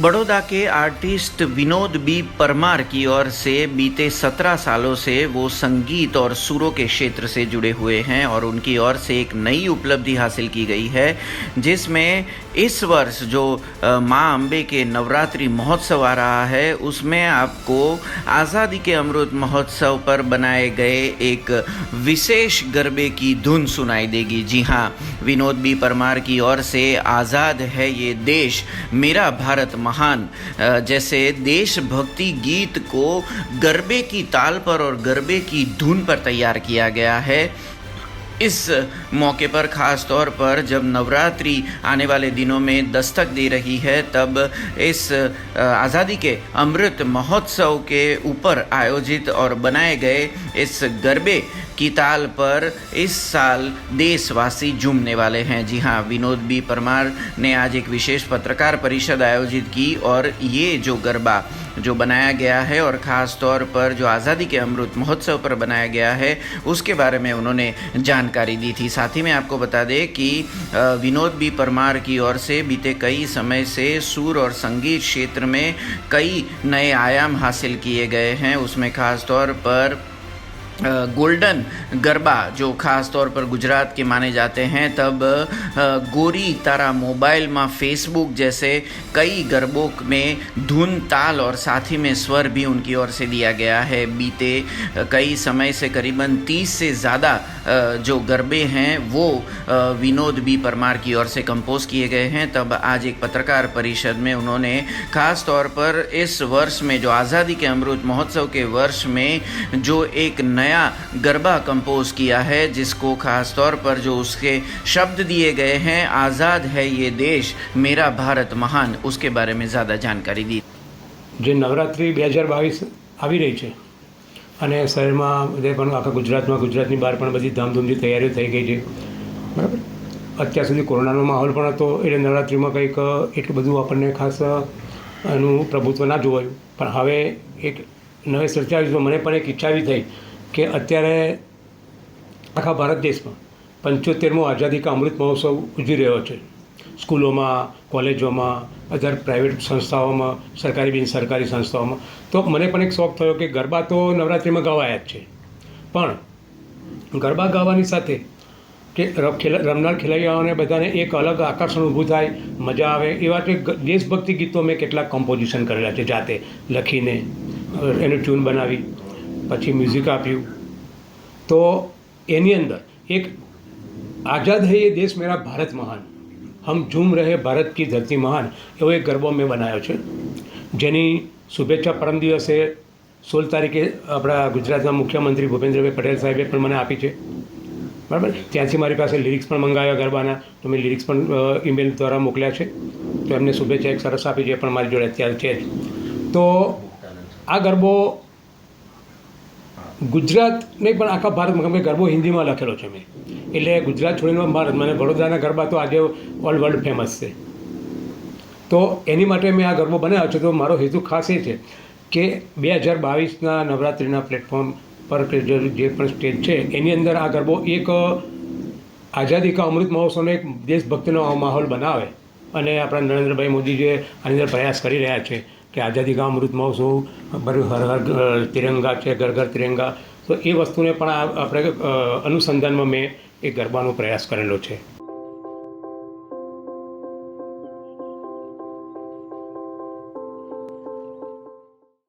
बड़ौदा के artist Vinod B Parmar की ओर से बीते 17 सालों से वो संगीत और सुरों के क्षेत्र से जुड़े हुए हैं और उनकी ओर से एक नई उपलब्धि हासिल की गई है, जिसमें इस वर्ष जो माँ अम्बे के नवरात्रि महोत्सव आ रहा है उसमें आपको आज़ादी के अमृत महोत्सव पर बनाए गए एक विशेष गरबे की धुन सुनाई देगी। जी हाँ, विनोद बी परमार की ओर से आज़ाद है ये देश मेरा भारत महान जैसे देशभक्ति गीत को गरबे की ताल पर और गरबे की धुन पर तैयार किया गया है। इस मौके पर ख़ास तौर पर जब नवरात्रि आने वाले दिनों में दस्तक दे रही है, तब इस आज़ादी के अमृत महोत्सव के ऊपर आयोजित और बनाए गए इस गरबे की ताल पर इस साल देशवासी झूमने वाले हैं। जी हाँ, विनोद बी परमार ने आज एक विशेष पत्रकार परिषद आयोजित की और ये जो गरबा जो बनाया गया है और ख़ास तौर पर जो आज़ादी के अमृत महोत्सव पर बनाया गया है उसके बारे में उन्होंने जानकारी दी थी। साथ ही में आपको बता दें कि विनोद बी परमार की ओर से बीते कई समय से सुर और संगीत क्षेत्र में कई नए आयाम हासिल किए गए हैं। उसमें ख़ास तौर पर गोल्डन गरबा जो ख़ास तौर पर गुजरात के माने जाते हैं, तब गोरी तारा मोबाइल में फेसबुक जैसे कई गरबों में धुन, ताल और साथ ही में स्वर भी उनकी ओर से दिया गया है। बीते कई समय से करीबन 30 से ज़्यादा जो गरबे हैं वो विनोद बी परमार की ओर से कंपोज किए गए हैं। तब आज एक पत्रकार परिषद में उन्होंने ख़ास तौर पर इस वर्ष में जो आज़ादी के अमृत महोत्सव के वर्ष में जो एक नया गरबा कंपोज किया है, जिसको खास तौर पर जो उसके शब्द दिए गए हैं, आज़ाद है ये देश मेरा भारत महान, उसके बारे में ज़्यादा जानकारी दी। જે નવરાત્રિ 2022 આવી રહી છે અને શહેરમાં બધે પણ આખા ગુજરાતની બહાર પણ બધી ધામધૂમથી તૈયારીઓ થઈ ગઈ છે, બરાબર। અત્યાર સુધી કોરોનાનો માહોલ પણ હતો એટલે નવરાત્રિમાં કંઈક એટલું બધું આપણને ખાસ એનું પ્રભુત્વ ના જોવાયું, પણ હવે એક નવે સર્જાવી તો મને પણ એક ઈચ્છા એવી થઈ કે અત્યારે આખા ભારત દેશમાં 75મો આઝાદી કા અમૃત મહોત્સવ ઉજવી રહ્યો છે। સ્કૂલોમાં, કોલેજોમાં, અધર પ્રાઇવેટ સંસ્થાઓમાં, સરકારી બિનસરકારી સંસ્થાઓમાં, તો મને પણ એક શોખ થયો કે ગરબા તો નવરાત્રિમાં ગવાયા જ છે, પણ ગરબા ગાવાની સાથે કે રમનાર ખેલૈયાઓને બધાને એક અલગ આકર્ષણ ઊભું થાય, મજા આવે એવા કે દેશભક્તિ ગીતો મેં કેટલાક કમ્પોઝિશન કરેલા છે જાતે લખીને, એનું ટ્યુન બનાવી પછી મ્યુઝિક આપ્યું। તો એની અંદર એક આઝાદ હૈ ये देश मेरा भारत महान, हम झूम रहे भारत की धरती महान એવો એક ગરબો મેં બનાવ્યો છે, જેની શુભેચ્છા પરમ દિવસે 16 તારીખે આપણા ગુજરાતના મુખ્યમંત્રી ભૂપેન્દ્રભાઈ પટેલ સાહેબે પણ મને આપી છે, બરાબર। ત્યાંથી મારી પાસે લિરિક્સ પણ મંગાવ્યા ગરબાના, તો મેં લિરિક્સ પણ ઈમેલ દ્વારા મોકલ્યા છે, તો એમને શુભેચ્છા એક સરસ આપી છે, પણ મારી જોડે અત્યારે છે જ। તો આ ગરબો ગુજરાત નહીં પણ આખા ભારતમાં, મેં ગરબો હિન્દીમાં લખેલો છે મેં, એટલે ગુજરાત છોડીને ભારત, મને વડોદરાના ગરબા તો આજે ઓલ વર્લ્ડ ફેમસ છે, તો એની માટે મેં આ ગરબો બનાવ્યો છે। તો મારો હેતુ ખાસ એ છે કે 2022ના નવરાત્રિના પ્લેટફોર્મ પર જે પણ સ્ટેજ છે એની અંદર આ ગરબો એક આઝાદી કા અમૃત મહોત્સવનો એક દેશભક્તિનો માહોલ બનાવે, અને આપણા નરેન્દ્રભાઈ મોદી જે આની અંદર પ્રયાસ કરી રહ્યા છે કે આઝાદી કા અમૃત મહોત્સવ હર હર તિરંગા છે, ઘર ઘર તિરંગા, તો એ વસ્તુને પણ આપણે અનુસંધાનમાં મેં એક ગરબાનો પ્રયાસ કરેલો છે।